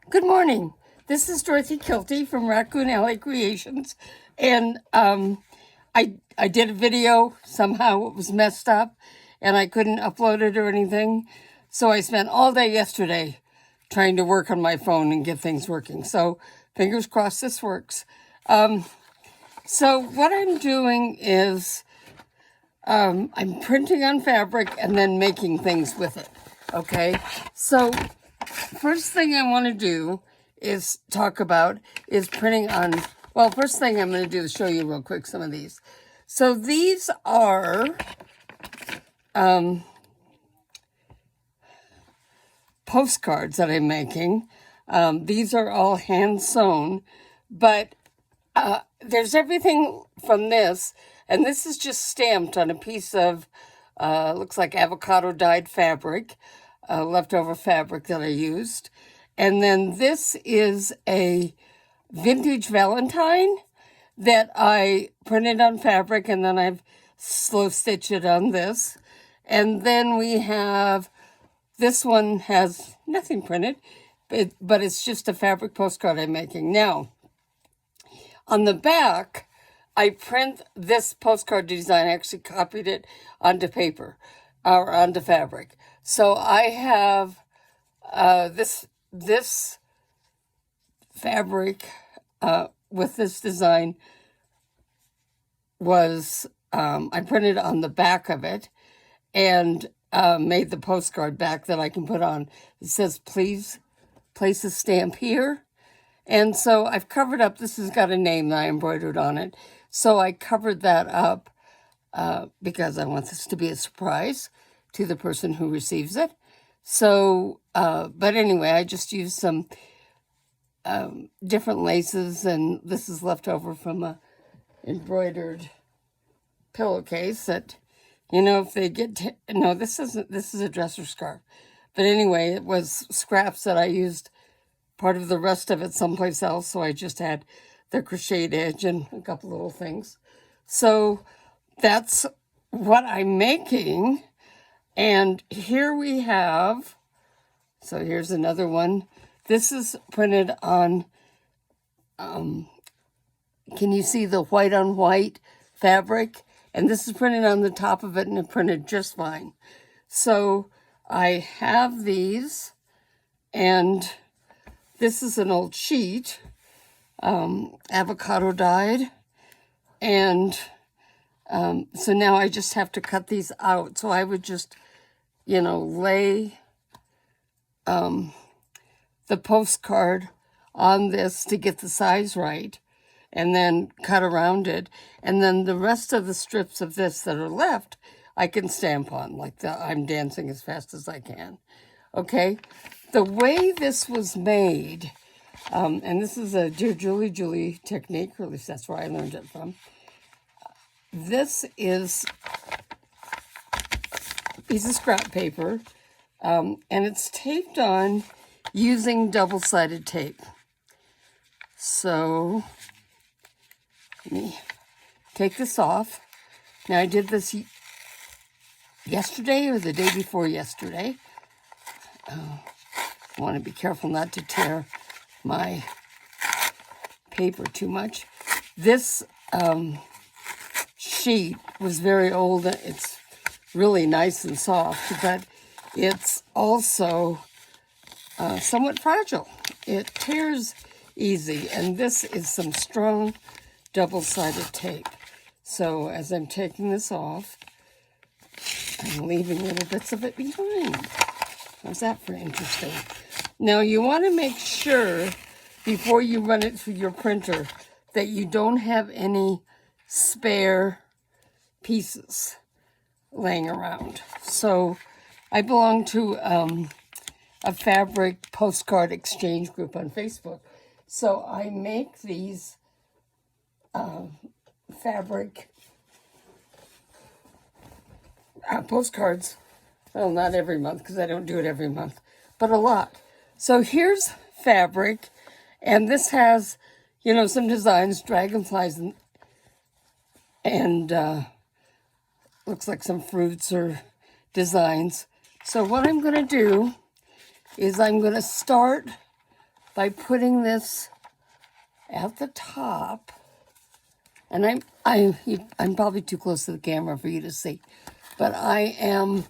Good morning. This is Dorothy Kilty from Raccoon Alley Creations, and I did a video. Somehow it was messed up, and I couldn't upload it or anything. So I spent all day yesterday trying to work on my phone and get things working. So fingers crossed this works. So what I'm doing is I'm printing on fabric and then making things with it. Okay, so first thing I want to do is talk about is printing on, well, first thing I'm going to do is show you real quick some of these. So these are postcards that I'm making. These are all hand sewn, but there's everything from this, and this is just stamped on a piece of, looks like avocado dyed fabric, leftover fabric that I used. And then this is a vintage valentine that I printed on fabric, and then I've slow stitched it on this. And then we have, this one has nothing printed, but it's just a fabric postcard I'm making. Now, on the back, I print this postcard design. I actually copied it onto paper or onto fabric. So I have this fabric with this design was, I printed on the back of it and made the postcard back that I can put on. It says, please place a stamp here. And so I've covered up, this has got a name that I embroidered on it. So I covered that up because I want this to be a surprise to the person who receives it. So, but anyway, I just used some different laces, and this is left over from a embroidered pillowcase that, you know, if they get, no, this is a dresser scarf. But anyway, it was scraps that I used part of the rest of it someplace else, so I just had the crocheted edge and a couple little things. So that's what I'm making. And here we have, so here's another one. This is printed on, can you see the white on white fabric? And this is printed on the top of it, and it printed just fine. So I have these, and this is an old sheet, avocado dyed, and so now I just have to cut these out. So I would just, you know, lay the postcard on this to get the size right, and then cut around it. And then the rest of the strips of this that are left, I can stamp on, like I'm dancing as fast as I can. Okay, the way this was made, and this is a DearJulieJulie technique, or at least that's where I learned it from. This is a piece of scrap paper, and it's taped on using double-sided tape. So let me take this off. Now, I did this yesterday or the day before yesterday. I want to be careful not to tear my paper too much. This sheet was very old. It's really nice and soft, but it's also somewhat fragile. It tears easy, and this is some strong double-sided tape. So as I'm taking this off, I'm leaving little bits of it behind. How's that for interesting? Now, you want to make sure before you run it through your printer that you don't have any spare pieces laying around. So I belong to a fabric postcard exchange group on Facebook. So I make these fabric postcards, well, not every month because I don't do it every month, but a lot. So here's fabric, and this has, you know, some designs, dragonflies, and looks like some fruits or designs. So what I'm going to do is I'm going to start by putting this at the top. And I'm probably too close to the camera for you to see, but I am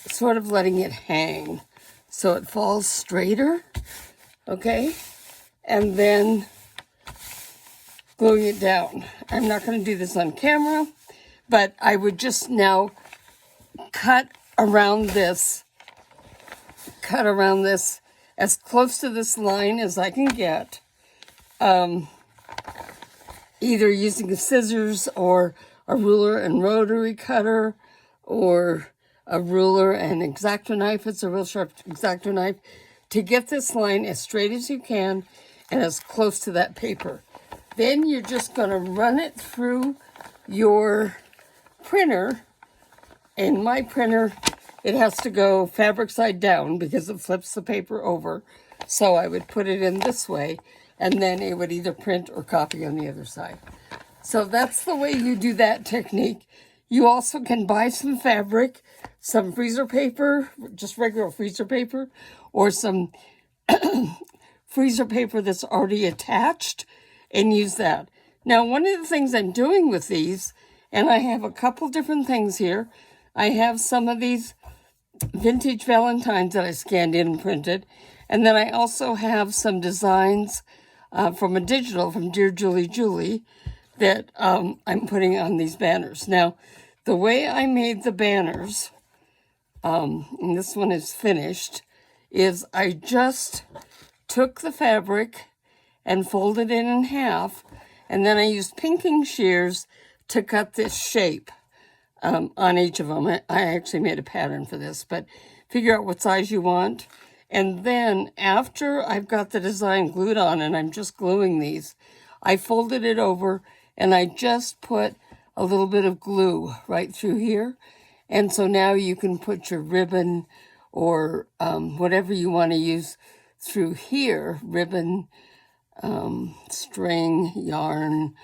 sort of letting it hang so it falls straighter, okay? And then gluing it down. I'm not going to do this on camera, but I would just now cut around this as close to this line as I can get, either using the scissors or a ruler and rotary cutter, or a ruler and X-Acto knife. It's a real sharp X-Acto knife, to get this line as straight as you can and as close to that paper. Then you're just going to run it through your printer. In my printer, it has to go fabric side down because it flips the paper over. So I would put it in this way, and then it would either print or copy on the other side. So that's the way you do that technique. You also can buy some fabric, some freezer paper, just regular freezer paper, or some freezer paper that's already attached, and use that. Now, one of the things I'm doing with these, and I have a couple different things here. I have some of these vintage valentines that I scanned in and printed. And then I also have some designs from a digital from DearJulieJulie that I'm putting on these banners. Now, the way I made the banners, and this one is finished, is I just took the fabric and folded it in half, and then I used pinking shears to cut this shape on each of them. I actually made a pattern for this, but figure out what size you want. And then after I've got the design glued on, and I'm just gluing these, I folded it over and I just put a little bit of glue right through here. And so now you can put your ribbon or whatever you want to use through here, ribbon, string, yarn,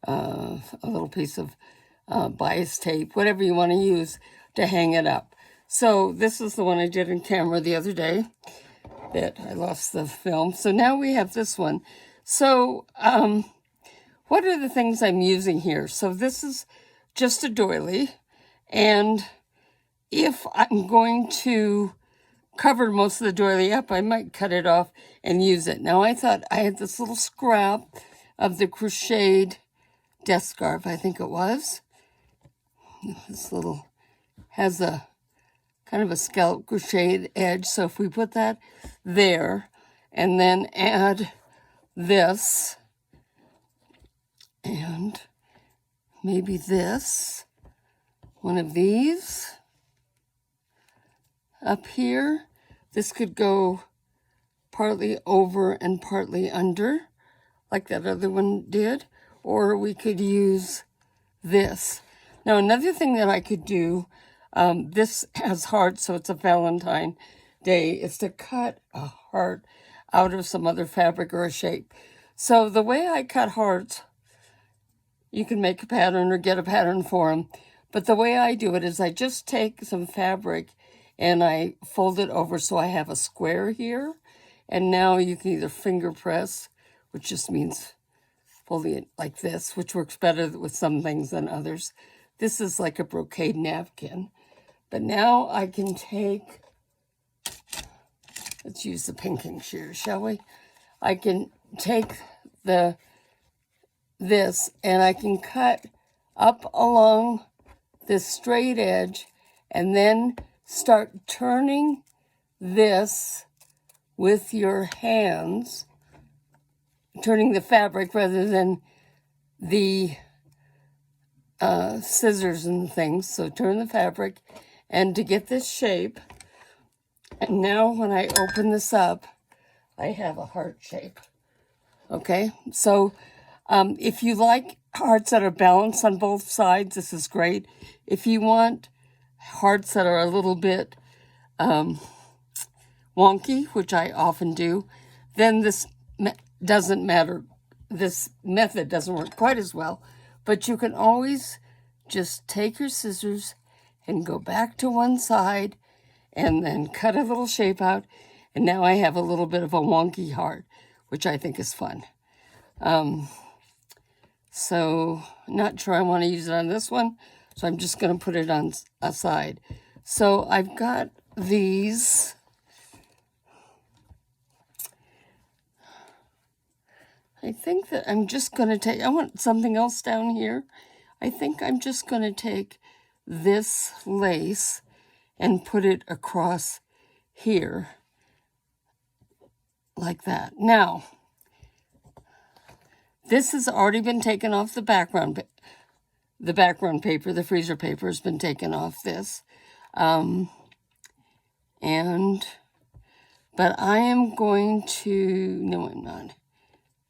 a little piece of bias tape, whatever you want to use to hang it up. So this is the one I did in camera the other day that I lost the film. So now we have this one. So what are the things I'm using here? So this is just a doily, and if I'm going to cover most of the doily up, I might cut it off and use it. Now I thought I had this little scrap of the crocheted desk scarf, I think it was. This little has a kind of a scallop crocheted edge. So if we put that there and then add this and maybe this, one of these up here, this could go partly over and partly under like that other one did, or we could use this. Now, another thing that I could do, this has hearts, so it's a Valentine Day, is to cut a heart out of some other fabric or a shape. So the way I cut hearts, you can make a pattern or get a pattern for them, but the way I do it is I just take some fabric and I fold it over so I have a square here, and now you can either finger press, which just means folding it like this, which works better with some things than others. This is like a brocade napkin. But now I can take, let's use the pinking shears, shall we? I can take this and I can cut up along this straight edge and then start turning this with your hands, turning the fabric rather than the scissors and things. So turn the fabric, and to get this shape, and now when I open this up, I have a heart shape. Okay, so if you like hearts that are balanced on both sides, this is great. If you want hearts that are a little bit wonky, which I often do, then this doesn't matter. This method doesn't work quite as well, but you can always just take your scissors and go back to one side and then cut a little shape out. And now I have a little bit of a wonky heart, which I think is fun. So not sure I want to use it on this one. So I'm just going to put it on aside. So I've got these. I think that I'm just going to take, I want something else down here. I think I'm just going to take this lace and put it across here like that. Now, this has already been taken off the background paper. The freezer paper has been taken off this. But I am going to, no, I'm not.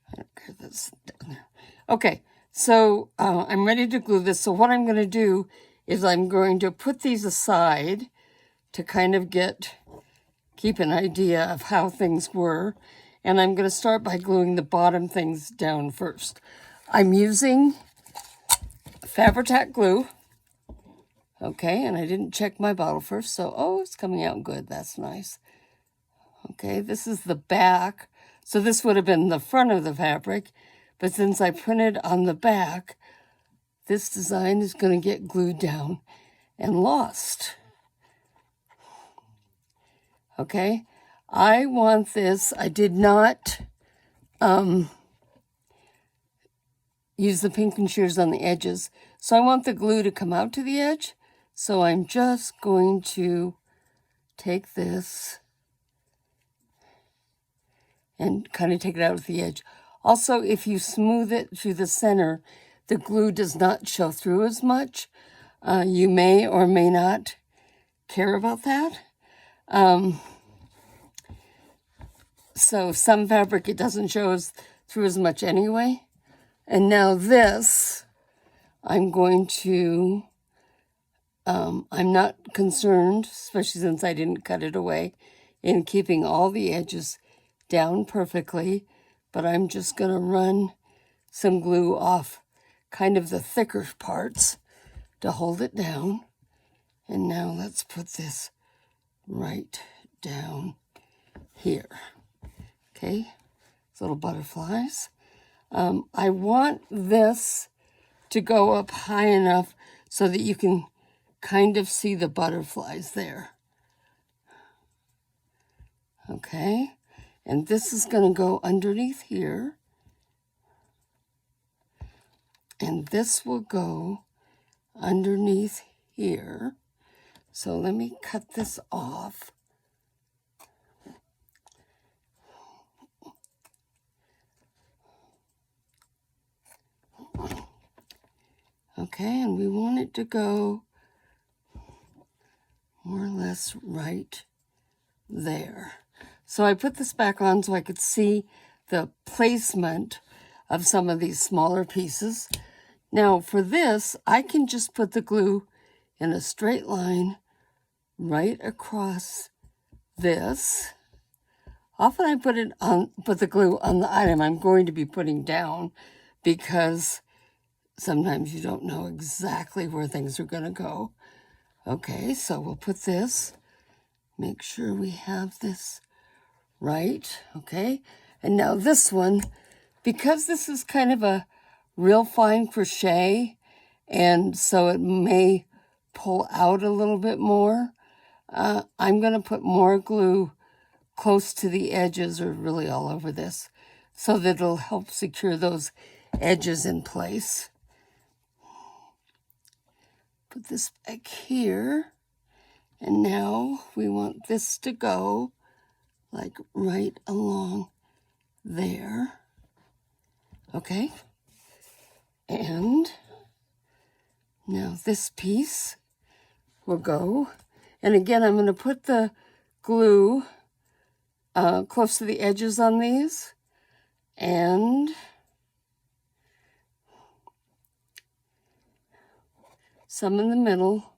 I don't care, that's down there. Okay, so I'm ready to glue this. So what I'm going to do is I'm going to put these aside to kind of keep an idea of how things were. And I'm going to start by gluing the bottom things down first. I'm using Fabri-Tac glue. Okay, and I didn't check my bottle first, so, oh, it's coming out good. That's nice. Okay, this is the back. So this would have been the front of the fabric, but since I printed on the back, this design is going to get glued down and lost. Okay, I want this. I did not use the pinking shears on the edges, so I want the glue to come out to the edge. So I'm just going to take this and kind of take it out at the edge. Also, if you smooth it through the center, the glue does not show through as much. You may or may not care about that. So some fabric, it doesn't show through as much anyway. And now this, I'm going to, I'm not concerned, especially since I didn't cut it away, in keeping all the edges down perfectly, but I'm just going to run some glue off kind of the thicker parts to hold it down. And now let's put this right down here. Okay, little butterflies. I want this to go up high enough so that you can kind of see the butterflies there. Okay, and this is going to go underneath here. And this will go underneath here. So let me cut this off. Okay, and we want it to go more or less right there. So I put this back on so I could see the placement of some of these smaller pieces. Now for this, I can just put the glue in a straight line right across this. Often I put the glue on the item I'm going to be putting down, because sometimes you don't know exactly where things are going to go. Okay, so we'll put this, make sure we have this right, okay? And now this one, because this is kind of a real fine crochet, and so it may pull out a little bit more, I'm going to put more glue close to the edges, or really all over this, so that it'll help secure those edges in place. Put this back here, and now we want this to go like right along there. Okay, and now this piece will go, and again I'm going to put the glue close to the edges on these, and some in the middle.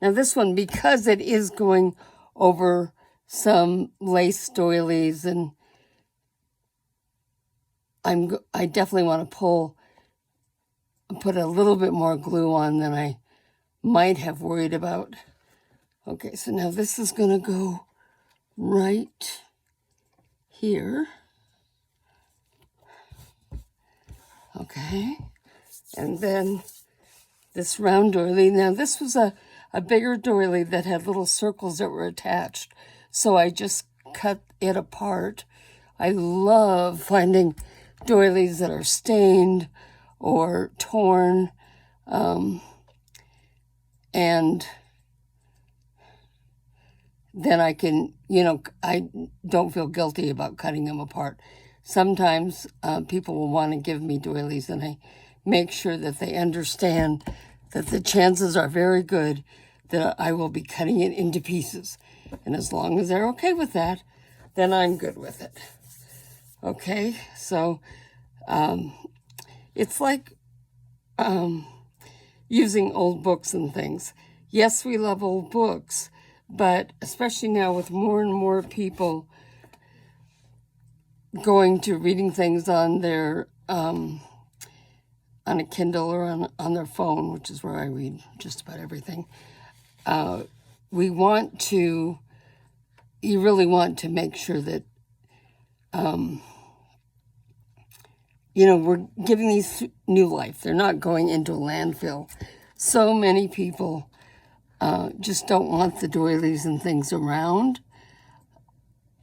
Now this one, because it is going over some lace doilies, and I definitely want to put a little bit more glue on than I might have worried about. Okay, so now this is going to go right here. Okay, and then this round doily. Now this was a bigger doily that had little circles that were attached. So I just cut it apart. I love finding doilies that are stained or torn. And then I can, I don't feel guilty about cutting them apart. Sometimes people will want to give me doilies, and I make sure that they understand that the chances are very good that I will be cutting it into pieces. And as long as they're okay with that, then I'm good with it. Okay, so it's like using old books and things. Yes, we love old books, but especially now with more and more people going to reading things on their on a Kindle or on their phone, which is where I read just about everything. You really want to make sure that, we're giving these new life. They're not going into a landfill. So many people just don't want the doilies and things around.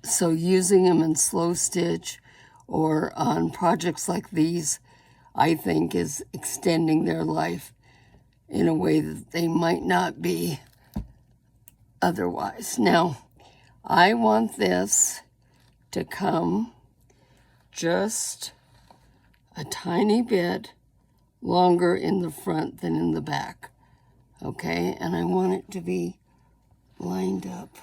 So using them in slow stitch or on projects like these, I think, is extending their life in a way that they might not be otherwise. Now, I want this to come just a tiny bit longer in the front than in the back, okay? And I want it to be lined up,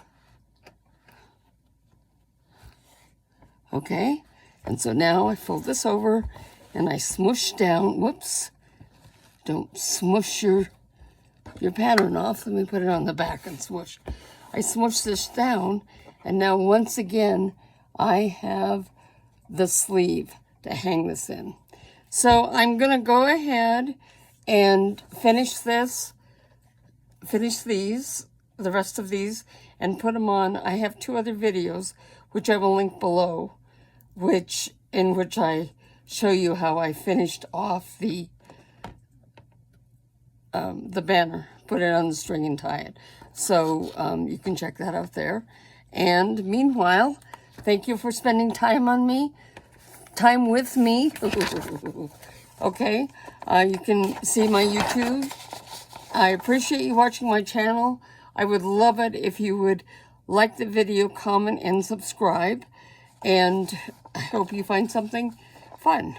okay? And so now I fold this over and I smoosh down. Whoops, don't smush your pattern off. Let me put it on the back and swoosh. I smoosh this down, and now once again I have the sleeve to hang this in. So I'm going to go ahead and finish these, the rest of these, and put them on. I have 2 other videos, which I will link below, in which I show you how I finished off the banner, put it on the string and tie it. So you can check that out there. And meanwhile, thank you for spending time with me. Okay, you can see my YouTube. I appreciate you watching my channel. I would love it if you would like the video, comment, and subscribe. And I hope you find something fun.